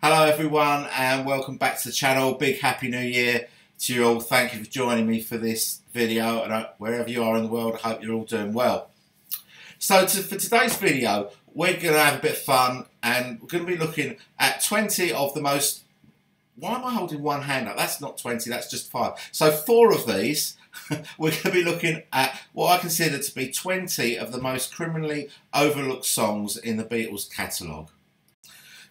Hello everyone and welcome back to the channel. Big happy new year to you all. Thank you for joining me for this video, and wherever you are in the world, I hope you're all doing well. So for today's video, we're going to have a bit of fun and we're going to be looking at 20 of the most... Why am I holding one hand up? That's not 20, that's just 5. So 4 of these, we're going to be looking at what I consider to be 20 of the most criminally overlooked songs in the Beatles catalogue.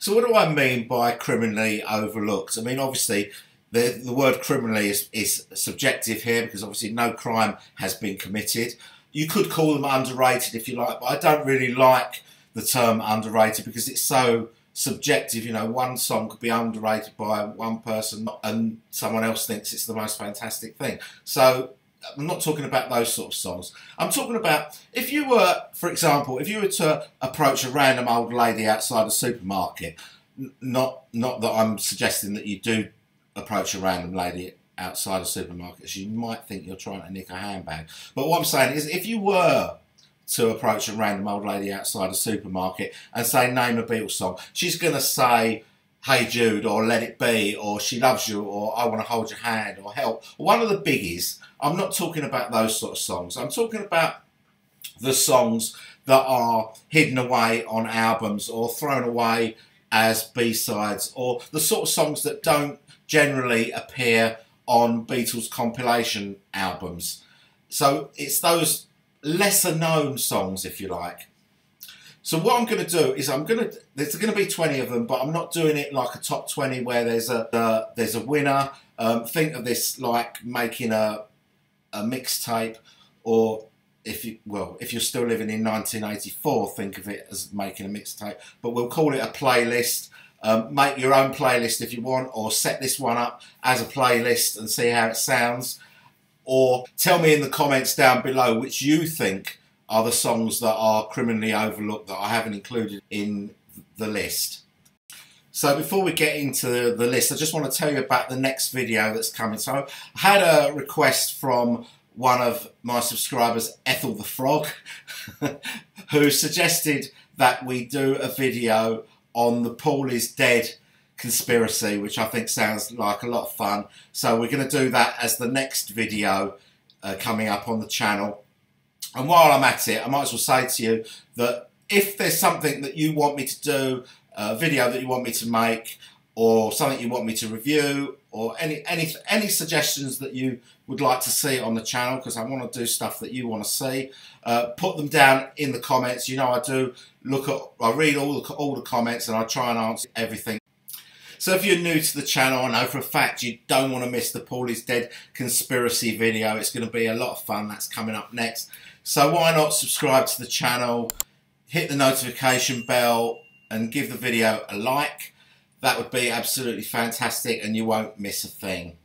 So what do I mean by criminally overlooked? I mean, obviously, the word criminally is subjective here because obviously no crime has been committed. You could call them underrated if you like, but I don't really like the term underrated because it's so subjective. You know, one song could be underrated by one person and someone else thinks it's the most fantastic thing. So I'm not talking about those sort of songs. I'm talking about if you were, for example, if you were to approach a random old lady outside a supermarket, not that I'm suggesting that you do approach a random lady outside a supermarket, she might think you're trying to nick a handbag. But what I'm saying is if you were to approach a random old lady outside a supermarket and say, name a Beatles song, she's going to say, Hey Jude, or Let It Be, or She Loves You, or I Want to Hold Your Hand, or Help. One of the biggies. I'm not talking about those sort of songs. I'm talking about the songs that are hidden away on albums or thrown away as B-sides, or the sort of songs that don't generally appear on Beatles compilation albums. So it's those lesser known songs, if you like. So what I'm going to do is there's going to be 20 of them, but I'm not doing it like a top 20 where there's a winner. Think of this like making a mixtape, or if you're still living in 1984, think of it as making a mixtape. But we'll call it a playlist. Make your own playlist if you want, or set this one up as a playlist and see how it sounds. Or tell me in the comments down below which you think are the songs that are criminally overlooked that I haven't included in the list. So before we get into the list, I just want to tell you about the next video that's coming. So I had a request from one of my subscribers, Ethel the Frog, who suggested that we do a video on the Paul is dead conspiracy, which I think sounds like a lot of fun. So we're going to do that as the next video coming up on the channel. And while I'm at it, I might as well say to you that if there's something that you want me to do, a video that you want me to make, or something you want me to review, or any suggestions that you would like to see on the channel, because I want to do stuff that you want to see, put them down in the comments. You know, I read all the comments and I try and answer everything. So if you're new to the channel, I know for a fact you don't want to miss the Paul is dead conspiracy video. It's going to be a lot of fun. That's coming up next. So why not subscribe to the channel, hit the notification bell and give the video a like. That would be absolutely fantastic and you won't miss a thing.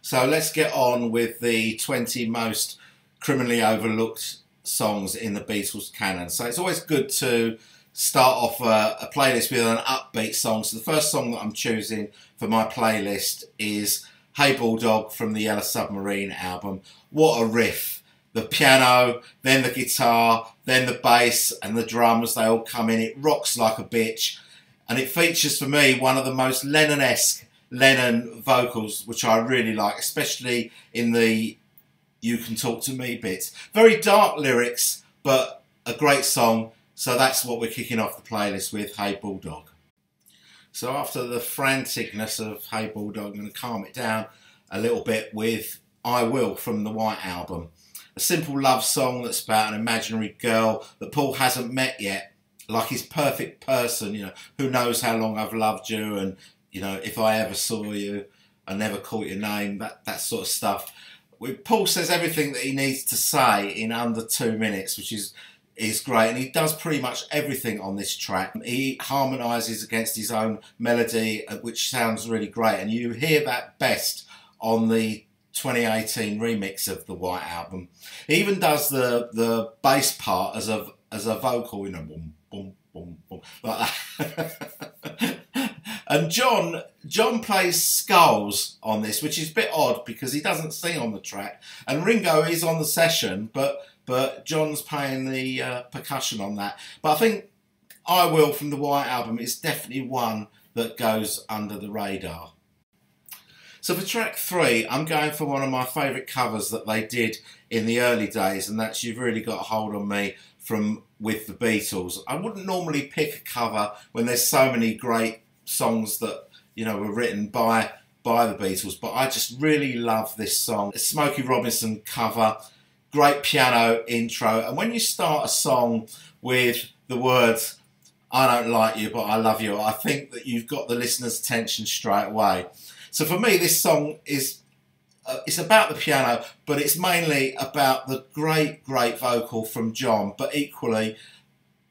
So let's get on with the 20 most criminally overlooked songs in the Beatles canon. So it's always good to start off a playlist with an upbeat song. So the first song that I'm choosing for my playlist is Hey Bulldog from the Yellow Submarine album. What a riff. The piano, then the guitar, then the bass and the drums, they all come in. It rocks like a bitch. And it features for me one of the most Lennon-esque Lennon vocals, which I really like, especially in the You Can Talk to Me bits. Very dark lyrics, but a great song. So that's what we're kicking off the playlist with, Hey Bulldog. So after the franticness of Hey Bulldog, I'm going to calm it down a little bit with I Will from the White Album. A simple love song that's about an imaginary girl that Paul hasn't met yet, like his perfect person, you know, who knows how long I've loved you, and, you know, if I ever saw you, I never caught your name, that sort of stuff. Paul says everything that he needs to say in under 2 minutes, which is great, and he does pretty much everything on this track. He harmonises against his own melody, which sounds really great, and you hear that best on the 2018 remix of the White Album. He even does the bass part as a vocal, you know, boom, boom, boom, boom, like that. And John plays skulls on this, which is a bit odd because he doesn't sing on the track, and Ringo is on the session, but John's playing the percussion on that. But I think I Will from the White Album is definitely one that goes under the radar. So for track 3, I'm going for one of my favourite covers that they did in the early days, and that's You've Really Got a Hold on Me with the Beatles. I wouldn't normally pick a cover when there's so many great songs that, you know, were written by the Beatles, but I just really love this song. It's a Smokey Robinson cover, great piano intro, and when you start a song with the words, I don't like you, but I love you, I think that you've got the listener's attention straight away. So for me, this song is it's about the piano, but it's mainly about the great vocal from John, but equally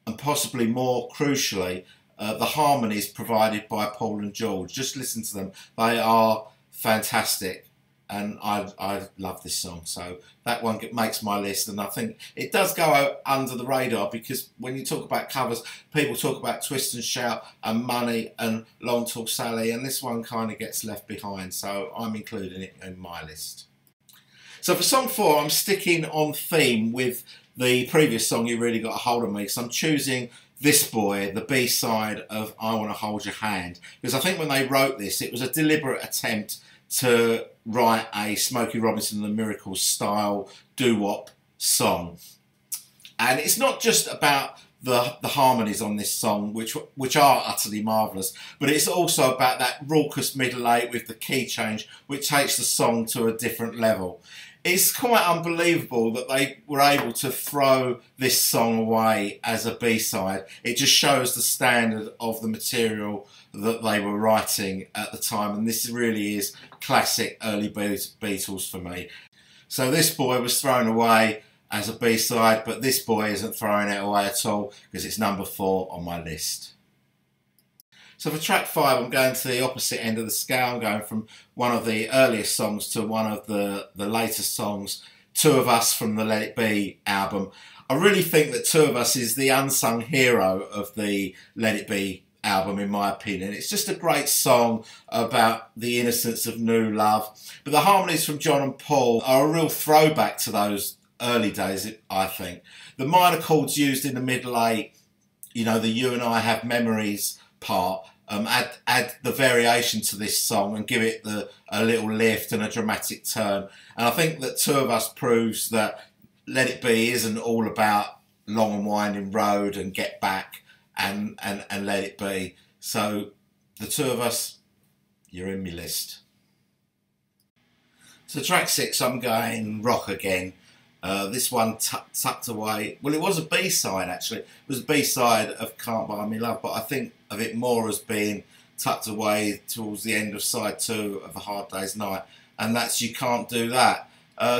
and possibly more crucially, the harmonies provided by Paul and George. Just listen to them. They are fantastic, and I love this song. So that one makes my list, and I think it does go under the radar because when you talk about covers, people talk about Twist and Shout and Money and Long Tall Sally, and this one kind of gets left behind, so I'm including it in my list. So for song 4, I'm sticking on theme with the previous song, You Really Got a Hold on Me, because I'm choosing This Boy, the B-side of I Want to Hold Your Hand, because I think when they wrote this, it was a deliberate attempt to write a Smokey Robinson and the Miracles style doo-wop song. And it's not just about the harmonies on this song, which are utterly marvellous, but it's also about that raucous middle eight with the key change, which takes the song to a different level. It's quite unbelievable that they were able to throw this song away as a B-side. It just shows the standard of the material that they were writing at the time, and this really is classic early Beatles for me. So This Boy was thrown away as a B-side, but This Boy isn't throwing it away at all because it's number 4 on my list. So for track 5, I'm going to the opposite end of the scale. I'm going from one of the earliest songs to one of the latest songs, Two of Us from the Let It Be album. I really think that Two of Us is the unsung hero of the Let It Be album, in my opinion. It's just a great song about the innocence of new love. But the harmonies from John and Paul are a real throwback to those early days, I think. The minor chords used in the middle eight, you know, the You and I Have Memories part, add the variation to this song and give it a little lift and a dramatic turn. And I think that Two of Us proves that Let It Be isn't all about long and winding road and Get Back and Let It Be. So the Two of Us, you're in my list. So track 6, I'm going rock again. This one tucked away. Well, it was a B-side actually. It was a B-side of Can't Buy Me Love, but I think of it more as being tucked away towards the end of side 2 of A Hard Day's Night, and that's You Can't Do That.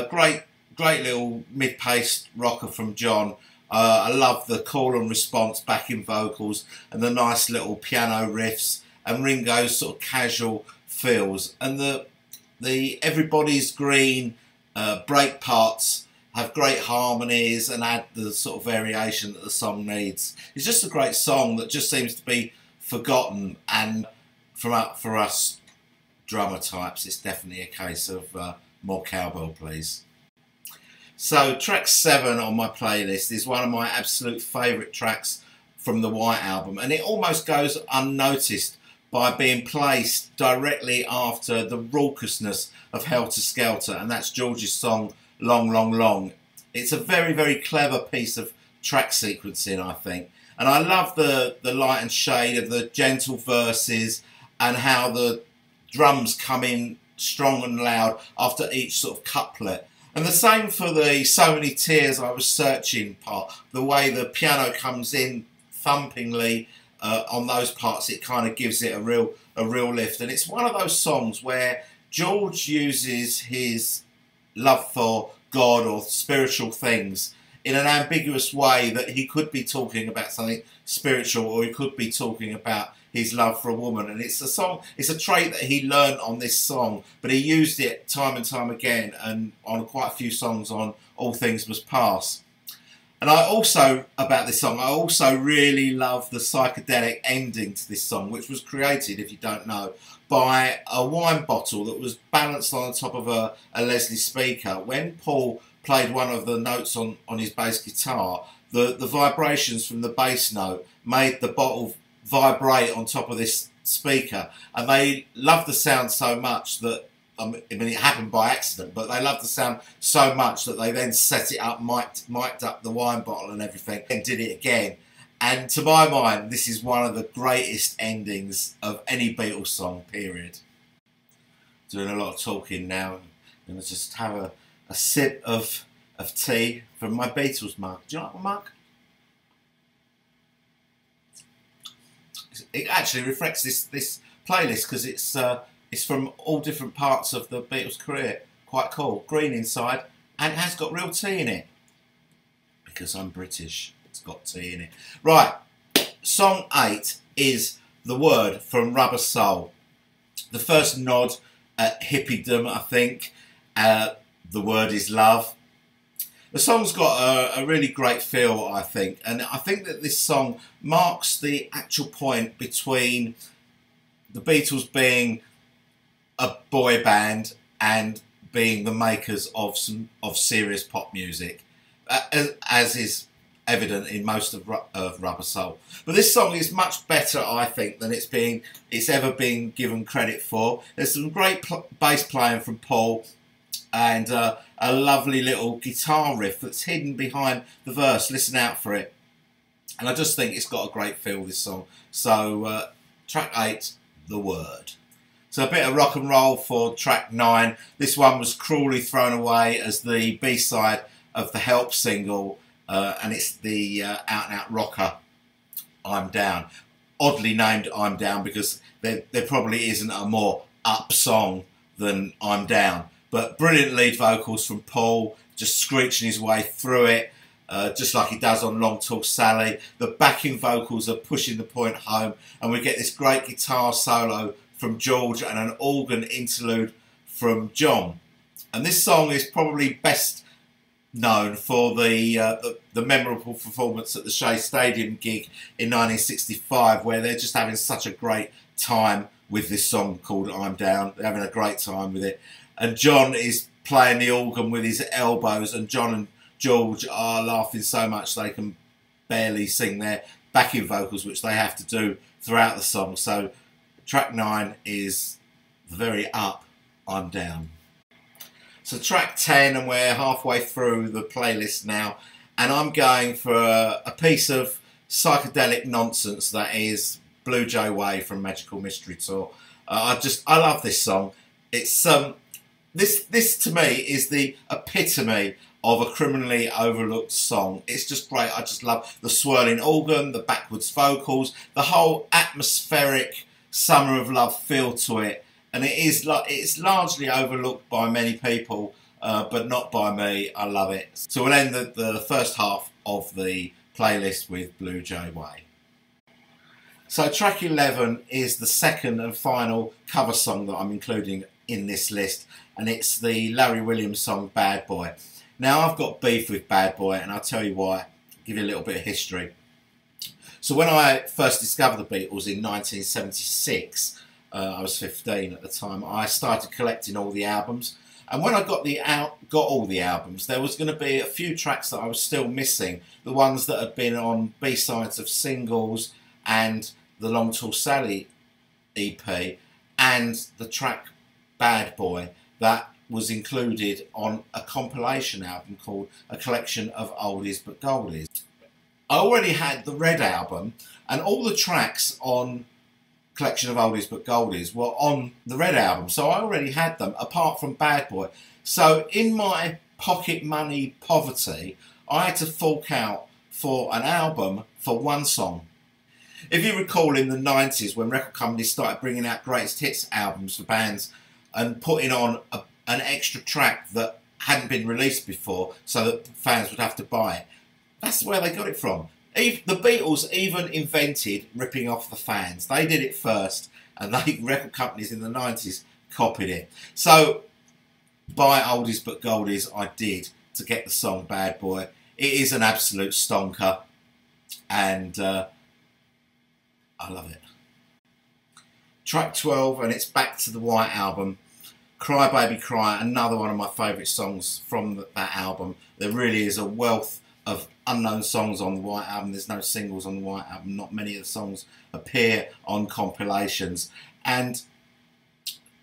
Great little mid-paced rocker from John. I love the call and response backing vocals and the nice little piano riffs and Ringo's sort of casual feels, and the Everybody's Green break parts have great harmonies and add the sort of variation that the song needs. It's just a great song that just seems to be forgotten, and for us drummer types, it's definitely a case of more cowbell, please. So track 7 on my playlist is one of my absolute favourite tracks from the White Album, and it almost goes unnoticed by being placed directly after the raucousness of Helter Skelter, and that's George's song Long, Long, Long. It's a very clever piece of track sequencing, I think. And I love the light and shade of the gentle verses and how the drums come in strong and loud after each sort of couplet. And the same for the So Many Tears I Was Searching part. The way the piano comes in thumpingly on those parts, it kind of gives it a real lift. And it's one of those songs where George uses his love for God or spiritual things in an ambiguous way, that he could be talking about something spiritual or he could be talking about his love for a woman. And it's a trait that he learned on this song, but he used it time and time again and on quite a few songs on All Things Must Pass. And I also really love the psychedelic ending to this song, which was created, if you don't know, by a wine bottle that was balanced on the top of a Leslie speaker. When Paul played one of the notes on his bass guitar, the vibrations from the bass note made the bottle vibrate on top of this speaker, and they loved the sound so much that, I mean, it happened by accident, but they loved the sound so much that they then set it up, mic'd up the wine bottle and everything, and did it again. And to my mind, this is one of the greatest endings of any Beatles song, period. Doing a lot of talking now. I'm going to just have a sip of tea from my Beatles mug. Do you like my mug? It actually reflects this playlist because it's from all different parts of the Beatles' career. Quite cool. Green inside, and it has got real tea in it. Because I'm British, it's got tea in it. Right, song 8 is The Word from Rubber Soul. The first nod at hippiedom, I think. The word is love. The song's got a really great feel, I think, and I think that this song marks the actual point between the Beatles being a boy band and being the makers of serious pop music, as is evident in most of Rubber Soul. But this song is much better, I think, than it's ever been given credit for. There's some great bass playing from Paul, and a lovely little guitar riff that's hidden behind the verse. Listen out for it. And I just think it's got a great feel, this song. So track 8, The Word. So a bit of rock and roll for track 9. This one was cruelly thrown away as the B-side of the Help single, and it's the out-and-out rocker, I'm Down. Oddly named I'm Down because there probably isn't a more up song than I'm Down. But brilliant lead vocals from Paul, just screeching his way through it, just like he does on Long Tall Sally. The backing vocals are pushing the point home, and we get this great guitar solo from George and an organ interlude from John. And this song is probably best known for the memorable performance at the Shea Stadium gig in 1965, where they're just having such a great time with this song called I'm Down. They're having a great time with it. And John is playing the organ with his elbows, and John and George are laughing so much they can barely sing their backing vocals, which they have to do throughout the song. So track 9 is the very up I'm Down. So track 10, and we're halfway through the playlist now, and I'm going for a piece of psychedelic nonsense that is Blue Jay Way from Magical Mystery Tour. I love this song. It's this to me is the epitome of a criminally overlooked song. It's just great. I just love the swirling organ, the backwards vocals, the whole atmospheric Summer of Love feel to it. And it's largely overlooked by many people, but not by me. I love it. So we'll end the first half of the playlist with Blue Jay Way. So track 11 is the second and final cover song that I'm including in this list, and it's the Larry Williams song Bad Boy. Now, I've got beef with Bad Boy, and I'll tell you why. I'll give you a little bit of history. So when I first discovered the Beatles in 1976, I was 15 at the time, I started collecting all the albums. And when I got all the albums, there was going to be a few tracks that I was still missing. The ones that had been on B-sides of singles and the Long Tall Sally EP, and the track Bad Boy that was included on a compilation album called A Collection of Oldies But Goldies. I already had the Red album, and all the tracks on Collection of Oldies But Goldies were on the Red album, so I already had them apart from Bad Boy. So in my pocket money poverty, I had to fork out for an album for one song. If you recall, in the 90s, when record companies started bringing out greatest hits albums for bands and putting on an extra track that hadn't been released before so that fans would have to buy it, that's where they got it from. The Beatles even invented ripping off the fans. They did it first, and record companies in the 90s copied it. So, buy Oldies But Goldies I did to get the song Bad Boy. It is an absolute stonker, and I love it. Track 12, and it's back to the White Album. Cry Baby Cry, another one of my favourite songs from that album. There really is a wealth of unknown songs on the White Album. There's no singles on the White Album. Not many of the songs appear on compilations. And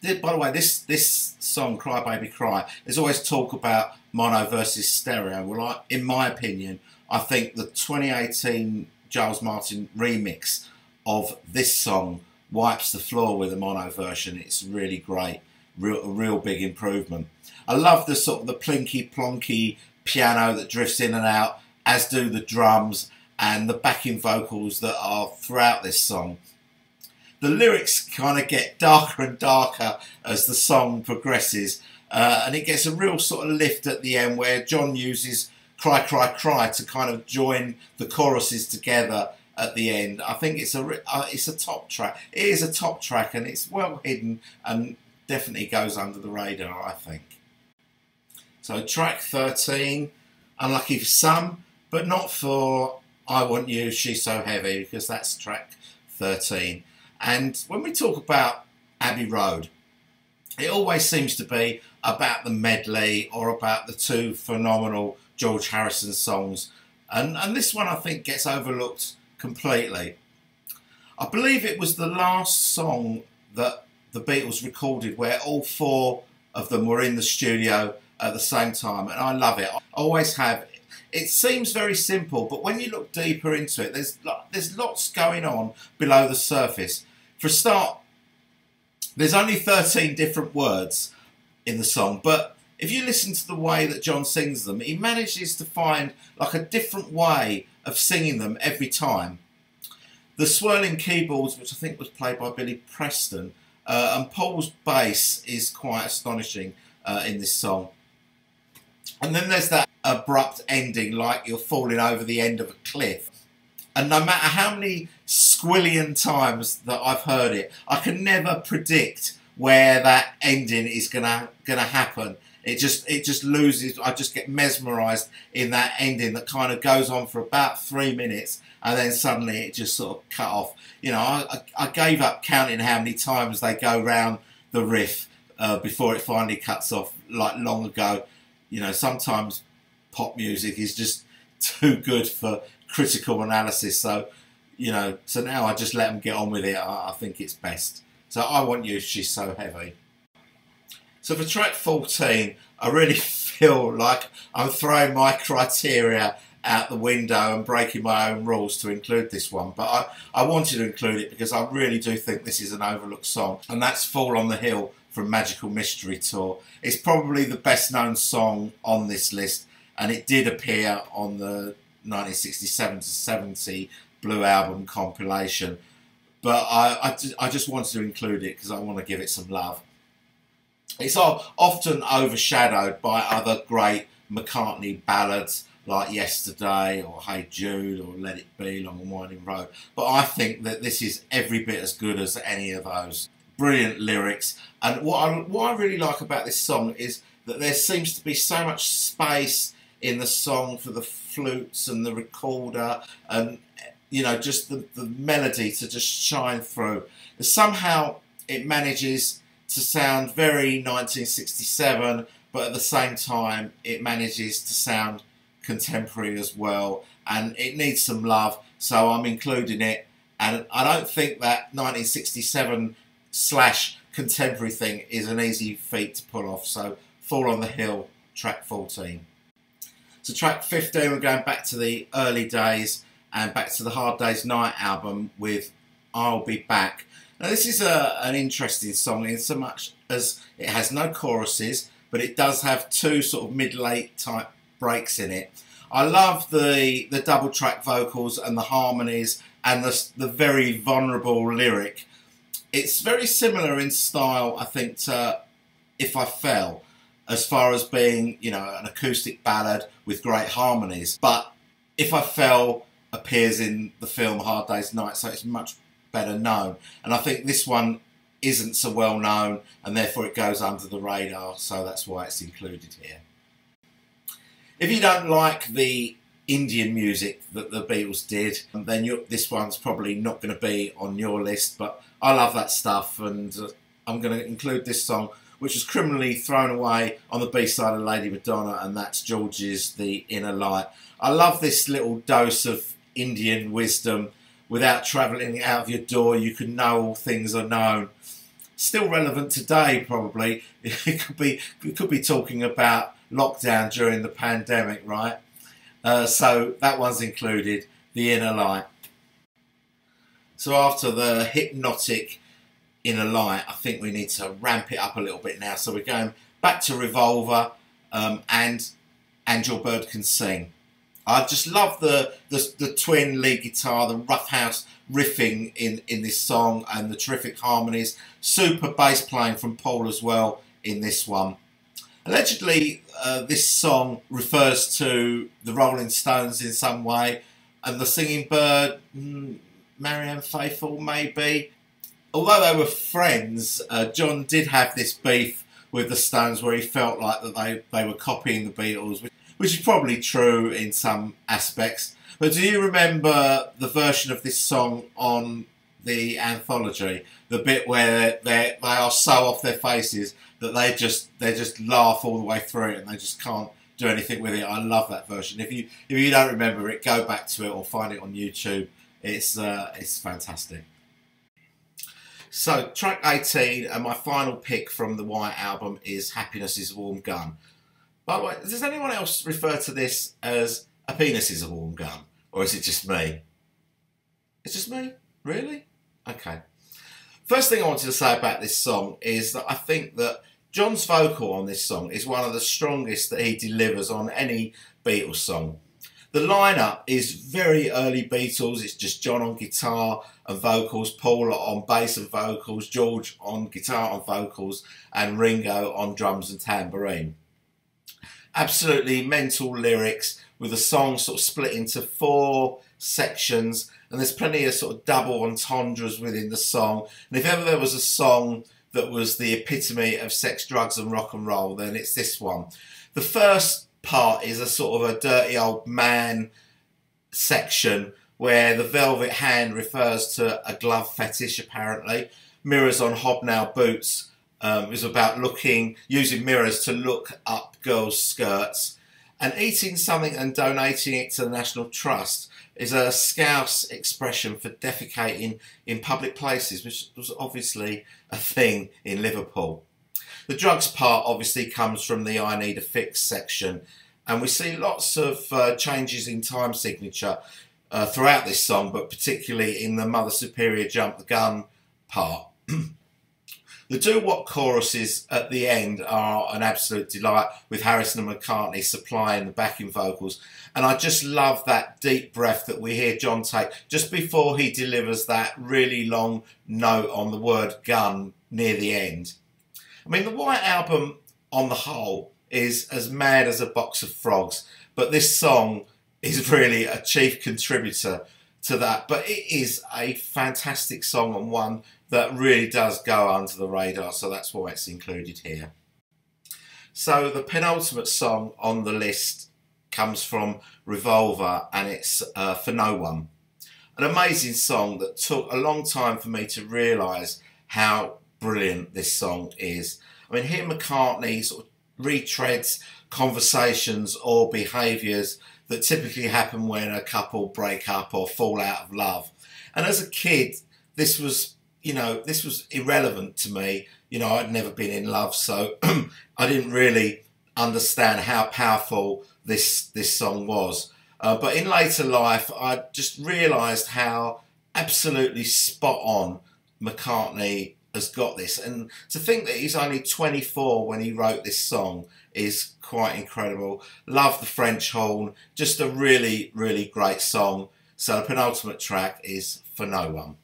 by the way, this song, Cry Baby Cry, there's always talk about mono versus stereo. Well, in my opinion, I think the 2018 Giles Martin remix of this song wipes the floor with the mono version. It's really great, a real big improvement. I love the sort of the plinky plonky piano that drifts in and out, as do the drums and the backing vocals that are throughout this song. The lyrics kind of get darker and darker as the song progresses, and it gets a real sort of lift at the end where John uses Cry Cry Cry to kind of join the choruses together at the end. I think it's a top track. It is a top track, and it's well hidden and definitely goes under the radar, I think. So track 13, unlucky for some, but not for I Want You, She's So Heavy, because that's track 13. And when we talk about Abbey Road, it always seems to be about the medley or about the two phenomenal George Harrison songs. And this one, I think, gets overlooked completely. I believe it was the last song that the Beatles recorded where all four of them were in the studio at the same time. And I love it. I always have. It seems very simple, but when you look deeper into it, there's lots going on below the surface. For a start, there's only 13 different words in the song, but if you listen to the way that John sings them, he manages to find like a different way of singing them every time. The swirling keyboards, which I think was played by Billy Preston, and Paul's bass is quite astonishing in this song. And then there's that abrupt ending, like you're falling over the end of a cliff. And no matter how many squillion times that I've heard it, I can never predict where that ending is gonna happen. It just loses. I just get mesmerised in that ending that kind of goes on for about 3 minutes, and then suddenly it just sort of cut off. You know, I gave up counting how many times they go round the riff before it finally cuts off, like long ago. You know, sometimes pop music is just too good for critical analysis. So, you know, so now I just let them get on with it. I think it's best. So I Want You, She's So Heavy. So for track 14, I really feel like I'm throwing my criteria out the window and breaking my own rules to include this one. But I wanted to include it because I really do think this is an overlooked song. And that's Fall on the Hill from Magical Mystery Tour. It's probably the best known song on this list, and it did appear on the 1967 to 70 Blue Album compilation. But I just wanted to include it because I want to give it some love. It's often overshadowed by other great McCartney ballads like Yesterday or Hey Jude or Let It Be, Long and Winding Road. But I think that this is every bit as good as any of those. Brilliant lyrics. And what I really like about this song is that there seems to be so much space in the song for the flutes and the recorder and, you know, just the melody to just shine through. And somehow it manages to sound very 1967, but at the same time it manages to sound contemporary as well, and it needs some love, so I'm including it. And I don't think that 1967 / contemporary thing is an easy feat to pull off. So Fall on the Hill, track 14. So track 15, we're going back to the early days and back to the Hard Day's Night album with I'll Be Back. Now this is an interesting song in so much as it has no choruses, but it does have two sort of mid-late type breaks in it. I love the double track vocals and the harmonies and the very vulnerable lyric. It's very similar in style, I think, to If I Fell, as far as being, you know, an acoustic ballad with great harmonies. But If I Fell appears in the film Hard Day's Night, so it's much better known. And I think this one isn't so well known, and therefore it goes under the radar, so that's why it's included here. If you don't like the Indian music that the Beatles did, then this one's probably not going to be on your list, but I love that stuff, and I'm going to include this song, which was criminally thrown away on the B-side of Lady Madonna, and that's George's The Inner Light. I love this little dose of Indian wisdom. Without travelling out of your door, you can know all things are known. Still relevant today, probably. We could be talking about lockdown during the pandemic, right? So that one's included, The Inner Light. So after the hypnotic Inner Light, I think we need to ramp it up a little bit now. So we're going back to Revolver and Your Bird Can Sing. I just love the twin lead guitar, the rough house riffing in this song, and the terrific harmonies. Super bass playing from Paul as well in this one. Allegedly, this song refers to the Rolling Stones in some way, and the singing bird, Marianne Faithfull, maybe. Although they were friends, John did have this beef with the Stones where he felt like that they were copying the Beatles, which is probably true in some aspects. But do you remember the version of this song on the anthology? The bit where they are so off their faces that they just laugh all the way through it and they just can't do anything with it. I love that version. If you don't remember it, go back to it or find it on YouTube. It's fantastic. So track 18 and my final pick from the White Album is Happiness Is a Warm Gun. By the way, does anyone else refer to this as A Penis Is a Warm Gun? Or is it just me? It's just me? Really? Okay. First thing I wanted to say about this song is that I think that John's vocal on this song is one of the strongest that he delivers on any Beatles song. The lineup is very early Beatles. It's just John on guitar and vocals, Paul on bass and vocals, George on guitar and vocals, and Ringo on drums and tambourine. Absolutely mental lyrics with the song sort of split into 4 sections, and there's plenty of sort of double entendres within the song. And if ever there was a song that was the epitome of sex, drugs and rock and roll, then it's this one. The first part is a sort of a dirty old man section where the velvet hand refers to a glove fetish apparently. Mirrors on hobnail boots is about using mirrors to look up girls' skirts. And eating something and donating it to the National Trust is a Scouse expression for defecating in public places, which was obviously a thing in Liverpool. The drugs part obviously comes from the I Need a Fix section, and we see lots of changes in time signature throughout this song, but particularly in the Mother Superior Jump the Gun part. The doo-wop choruses at the end are an absolute delight, with Harrison and McCartney supplying the backing vocals. And I just love that deep breath that we hear John take just before he delivers that really long note on the word gun near the end. I mean, the White Album on the whole is as mad as a box of frogs, but this song is really a chief contributor to that. But it is a fantastic song and one that really does go under the radar, so that's why it's included here. So the penultimate song on the list comes from Revolver, and it's For No One. An amazing song that took a long time for me to realise how brilliant this song is. I mean, here McCartney sort of retreads conversations or behaviours that typically happen when a couple break up or fall out of love. And as a kid, this was irrelevant to me. You know, I'd never been in love, so I didn't really understand how powerful this song was. But in later life, I just realised how absolutely spot on McCartney has got this. And to think that he's only 24 when he wrote this song is quite incredible. Love the French horn. Just a really, really great song. So the penultimate track is For No One.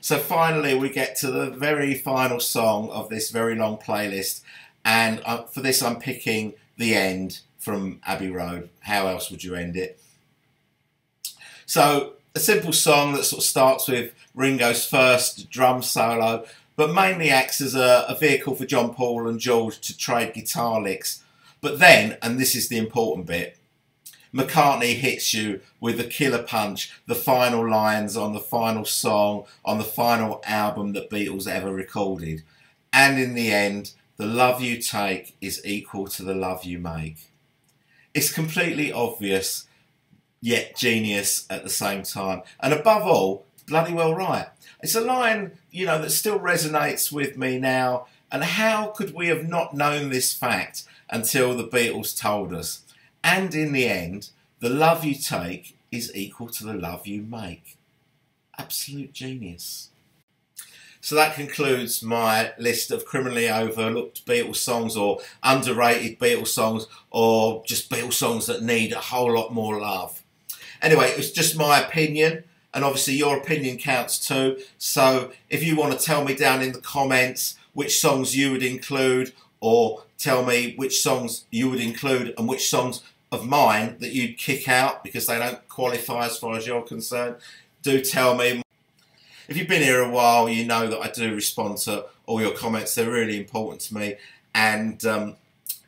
So finally we get to the very final song of this very long playlist, and for this I'm picking The End from Abbey Road. How else would you end it? So a simple song that sort of starts with Ringo's first drum solo, but mainly acts as a vehicle for John, Paul and George to trade guitar licks. But then, and this is the important bit, McCartney hits you with the killer punch, the final lines on the final song, on the final album that Beatles ever recorded. And in the end, the love you take is equal to the love you make. It's completely obvious, yet genius at the same time. And above all, bloody well right. It's a line, you know, that still resonates with me now. And how could we have not known this fact until the Beatles told us? And in the end, the love you take is equal to the love you make. Absolute genius. So that concludes my list of criminally overlooked Beatles songs, or underrated Beatles songs, or just Beatles songs that need a whole lot more love. Anyway, it was just my opinion, and obviously your opinion counts too. So if you want to tell me down in the comments which songs you would include, or tell me which songs you would include and which songs of mine that you'd kick out because they don't qualify as far as you're concerned, do tell me. If you've been here a while, you know that I do respond to all your comments. They're really important to me, and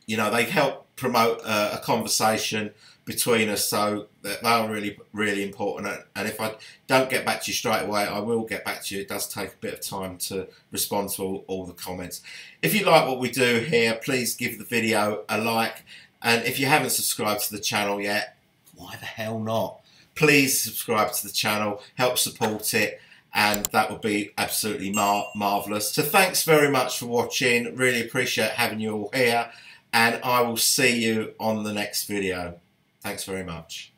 you know, they help promote a conversation between us, so they are really, really important. And if I don't get back to you straight away, I will get back to you. It does take a bit of time to respond to all the comments. If you like what we do here, please give the video a like, and if you haven't subscribed to the channel yet, why the hell not? Please subscribe to the channel, help support it, and that would be absolutely marvellous. So thanks very much for watching. Really appreciate having you all here, and I will see you on the next video. Thanks very much.